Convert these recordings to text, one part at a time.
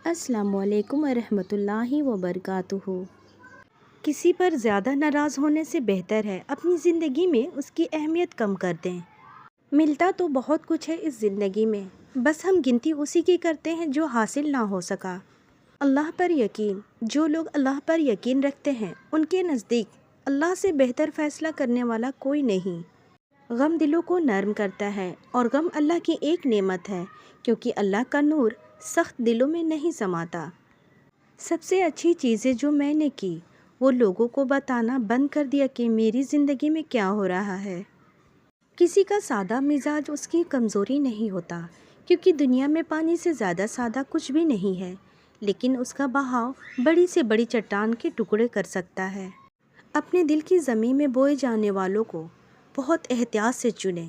السلام علیکم ورحمۃ اللہ وبرکاتہ۔ کسی پر زیادہ ناراض ہونے سے بہتر ہے اپنی زندگی میں اس کی اہمیت کم کر دیں۔ ملتا تو بہت کچھ ہے اس زندگی میں، بس ہم گنتی اسی کی کرتے ہیں جو حاصل نہ ہو سکا۔ اللہ پر یقین، جو لوگ اللہ پر یقین رکھتے ہیں ان کے نزدیک اللہ سے بہتر فیصلہ کرنے والا کوئی نہیں۔ غم دلوں کو نرم کرتا ہے اور غم اللہ کی ایک نعمت ہے، کیونکہ اللہ کا نور سخت دلوں میں نہیں سماتا۔ سب سے اچھی چیزیں جو میں نے کی وہ لوگوں کو بتانا بند کر دیا کہ میری زندگی میں کیا ہو رہا ہے۔ کسی کا سادہ مزاج اس کی کمزوری نہیں ہوتا، کیونکہ دنیا میں پانی سے زیادہ سادہ کچھ بھی نہیں ہے، لیکن اس کا بہاؤ بڑی سے بڑی چٹان کے ٹکڑے کر سکتا ہے۔ اپنے دل کی زمین میں بوئے جانے والوں کو بہت احتیاط سے چنیں،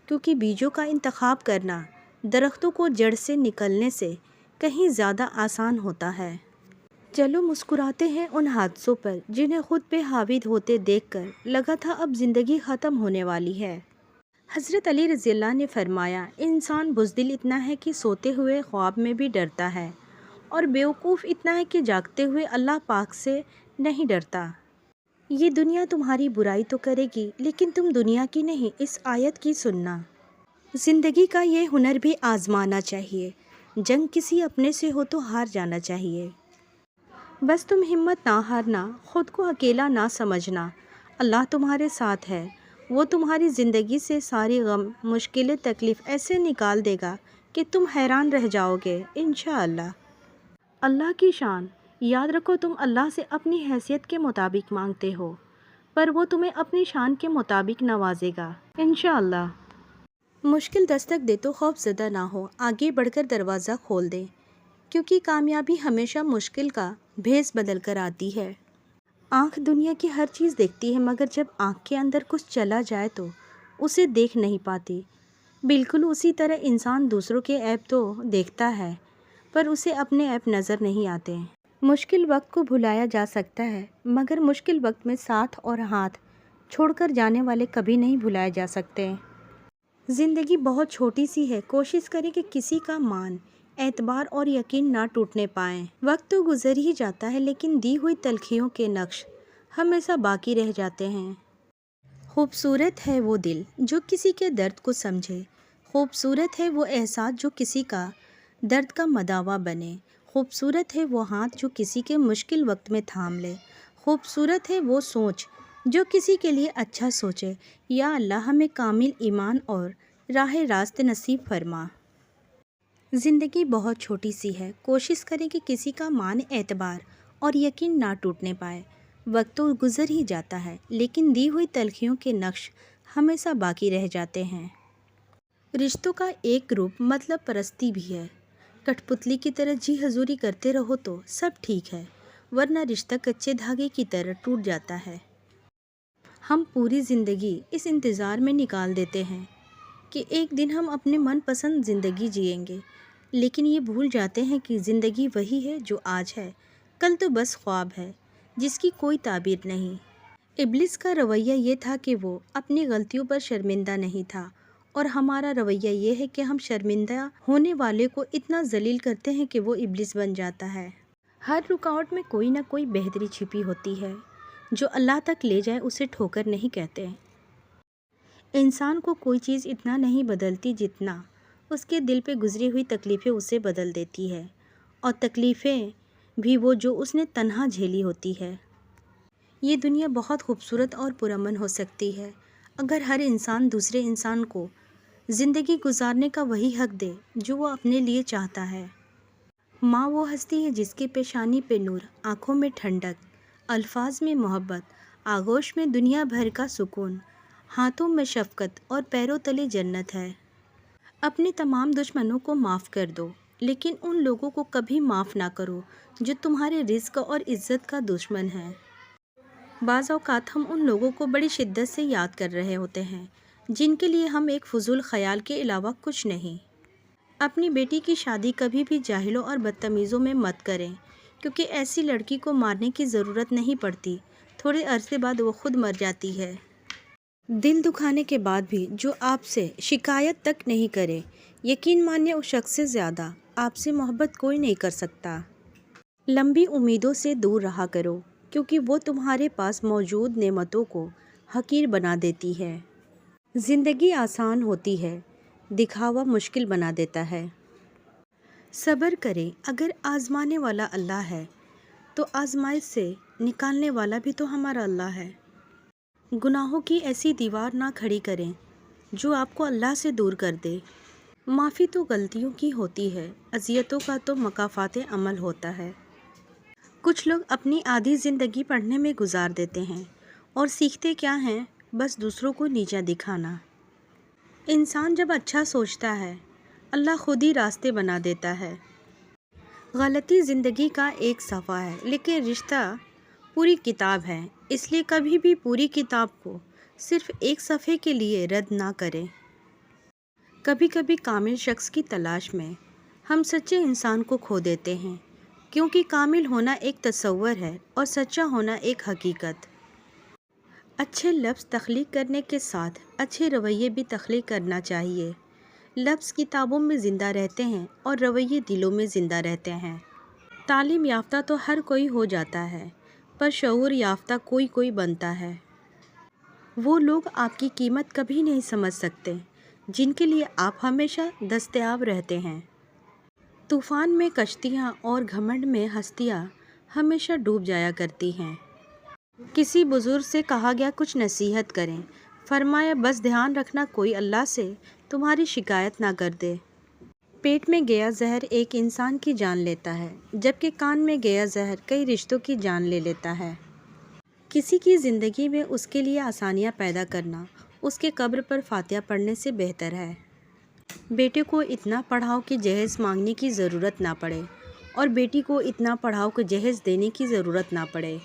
کیونکہ بیجوں کا انتخاب کرنا درختوں کو جڑ سے نکلنے سے کہیں زیادہ آسان ہوتا ہے۔ چلو مسکراتے ہیں ان حادثوں پر جنہیں خود پہ حاوی ہوتے دیکھ کر لگا تھا اب زندگی ختم ہونے والی ہے۔ حضرت علی رضی اللہ نے فرمایا، انسان بزدل اتنا ہے کہ سوتے ہوئے خواب میں بھی ڈرتا ہے، اور بیوقوف اتنا ہے کہ جاگتے ہوئے اللہ پاک سے نہیں ڈرتا۔ یہ دنیا تمہاری برائی تو کرے گی، لیکن تم دنیا کی نہیں، اس آیت کی سننا۔ زندگی کا یہ ہنر بھی آزمانا چاہیے، جنگ کسی اپنے سے ہو تو ہار جانا چاہیے۔ بس تم ہمت نہ ہارنا، خود کو اکیلا نہ سمجھنا، اللہ تمہارے ساتھ ہے، وہ تمہاری زندگی سے ساری غم، مشکلیں، تکلیف ایسے نکال دے گا کہ تم حیران رہ جاؤ گے انشاءاللہ۔ اللہ کی شان یاد رکھو، تم اللہ سے اپنی حیثیت کے مطابق مانگتے ہو، پر وہ تمہیں اپنی شان کے مطابق نوازے گا انشاءاللہ۔ مشکل دستک دے تو خوف زدہ نہ ہو، آگے بڑھ کر دروازہ کھول دیں، کیونکہ کامیابی ہمیشہ مشکل کا بھیس بدل کر آتی ہے۔ آنکھ دنیا کی ہر چیز دیکھتی ہے، مگر جب آنکھ کے اندر کچھ چلا جائے تو اسے دیکھ نہیں پاتی۔ بالکل اسی طرح انسان دوسروں کے عیب تو دیکھتا ہے، پر اسے اپنے عیب نظر نہیں آتے۔ مشکل وقت کو بھلایا جا سکتا ہے، مگر مشکل وقت میں ساتھ اور ہاتھ چھوڑ کر جانے والے کبھی نہیں بھلائے جا سکتے۔ زندگی بہت چھوٹی سی ہے، کوشش کریں کہ کسی کا مان، اعتبار اور یقین نہ ٹوٹنے پائیں۔ وقت تو گزر ہی جاتا ہے، لیکن دی ہوئی تلخیوں کے نقش ہمیشہ باقی رہ جاتے ہیں۔ خوبصورت ہے وہ دل جو کسی کے درد کو سمجھے، خوبصورت ہے وہ احساس جو کسی کا درد کا مداوا بنے، خوبصورت ہے وہ ہاتھ جو کسی کے مشکل وقت میں تھام لے، خوبصورت ہے وہ سوچ جو کسی کے لیے اچھا سوچے۔ یا اللہ ہمیں کامل ایمان اور راہ راست نصیب فرما۔ زندگی بہت چھوٹی سی ہے، کوشش کریں کہ کسی کا مان، اعتبار اور یقین نہ ٹوٹنے پائے۔ وقت تو گزر ہی جاتا ہے، لیکن دی ہوئی تلخیوں کے نقش ہمیشہ باقی رہ جاتے ہیں۔ رشتوں کا ایک روپ مطلب پرستی بھی ہے۔ کٹھ پتلی کی طرح جی حضوری کرتے رہو تو سب ٹھیک ہے، ورنہ رشتہ کچے دھاگے کی طرح ٹوٹ جاتا ہے۔ ہم پوری زندگی اس انتظار میں نکال دیتے ہیں کہ ایک دن ہم اپنے من پسند زندگی جئیں گے، لیکن یہ بھول جاتے ہیں کہ زندگی وہی ہے جو آج ہے، کل تو بس خواب ہے جس کی کوئی تعبیر نہیں۔ ابلیس کا رویہ یہ تھا کہ وہ اپنی غلطیوں پر شرمندہ نہیں تھا، اور ہمارا رویہ یہ ہے کہ ہم شرمندہ ہونے والے کو اتنا ذلیل کرتے ہیں کہ وہ ابلیس بن جاتا ہے۔ ہر رکاوٹ میں کوئی نہ کوئی بہتری چھپی ہوتی ہے، جو اللہ تک لے جائے اسے ٹھوکر نہیں کہتے۔ انسان کو کوئی چیز اتنا نہیں بدلتی جتنا اس کے دل پہ گزری ہوئی تکلیفیں اسے بدل دیتی ہے، اور تکلیفیں بھی وہ جو اس نے تنہا جھیلی ہوتی ہے۔ یہ دنیا بہت خوبصورت اور پرامن ہو سکتی ہے اگر ہر انسان دوسرے انسان کو زندگی گزارنے کا وہی حق دے جو وہ اپنے لیے چاہتا ہے۔ ماں وہ ہستی ہے جس کے پیشانی پہ نور، آنکھوں میں ٹھنڈک، الفاظ میں محبت، آغوش میں دنیا بھر کا سکون، ہاتھوں میں شفقت اور پیروں تلے جنت ہے۔ اپنے تمام دشمنوں کو معاف کر دو، لیکن ان لوگوں کو کبھی معاف نہ کرو جو تمہارے رزق اور عزت کا دشمن ہے۔ بعض اوقات ہم ان لوگوں کو بڑی شدت سے یاد کر رہے ہوتے ہیں جن کے لیے ہم ایک فضول خیال کے علاوہ کچھ نہیں۔ اپنی بیٹی کی شادی کبھی بھی جاہلوں اور بدتمیزوں میں مت کریں، کیونکہ ایسی لڑکی کو مارنے کی ضرورت نہیں پڑتی، تھوڑے عرصے بعد وہ خود مر جاتی ہے۔ دل دکھانے کے بعد بھی جو آپ سے شکایت تک نہیں کرے، یقین مانیے اس شخص سے زیادہ آپ سے محبت کوئی نہیں کر سکتا۔ لمبی امیدوں سے دور رہا کرو کیونکہ وہ تمہارے پاس موجود نعمتوں کو حقیر بنا دیتی ہے۔ زندگی آسان ہوتی ہے، دکھاوا مشکل بنا دیتا ہے۔ صبر کریں، اگر آزمانے والا اللہ ہے تو آزمائش سے نکالنے والا بھی تو ہمارا اللہ ہے۔ گناہوں کی ایسی دیوار نہ کھڑی کریں جو آپ کو اللہ سے دور کر دے۔ معافی تو غلطیوں کی ہوتی ہے، اذیتوں کا تو مکافات عمل ہوتا ہے۔ کچھ لوگ اپنی آدھی زندگی پڑھنے میں گزار دیتے ہیں اور سیکھتے کیا ہیں؟ بس دوسروں کو نیچا دکھانا۔ انسان جب اچھا سوچتا ہے اللہ خود ہی راستے بنا دیتا ہے۔ غلطی زندگی کا ایک صفحہ ہے لیکن رشتہ پوری کتاب ہے، اس لیے کبھی بھی پوری کتاب کو صرف ایک صفحے کے لیے رد نہ کریں۔ کبھی کبھی کامل شخص کی تلاش میں ہم سچے انسان کو کھو دیتے ہیں، کیونکہ کامل ہونا ایک تصور ہے اور سچا ہونا ایک حقیقت۔ اچھے لفظ تخلیق کرنے کے ساتھ اچھے رویے بھی تخلیق کرنا چاہیے۔ لفظ کتابوں میں زندہ رہتے ہیں اور رویے دلوں میں زندہ رہتے ہیں۔ تعلیم یافتہ تو ہر کوئی ہو جاتا ہے، پر شعور یافتہ کوئی کوئی بنتا ہے۔ وہ لوگ آپ کی قیمت کبھی نہیں سمجھ سکتے جن کے لیے آپ ہمیشہ دستیاب رہتے ہیں۔ طوفان میں کشتیاں اور گھمنڈ میں ہستیاں ہمیشہ ڈوب جایا کرتی ہیں۔ کسی بزرگ سے کہا گیا کچھ نصیحت کریں، فرمایا بس دھیان رکھنا کوئی اللہ سے تمہاری شکایت نہ کر دے۔ پیٹ میں گیا زہر ایک انسان کی جان لیتا ہے، جبکہ کان میں گیا زہر کئی رشتوں کی جان لے لیتا ہے۔ کسی کی زندگی میں اس کے لیے آسانیاں پیدا کرنا اس کے قبر پر فاتحہ پڑھنے سے بہتر ہے۔ بیٹے کو اتنا پڑھاؤ کہ جہیز مانگنے کی ضرورت نہ پڑے اور بیٹی کو اتنا پڑھاؤ کہ جہیز دینے کی ضرورت نہ پڑے۔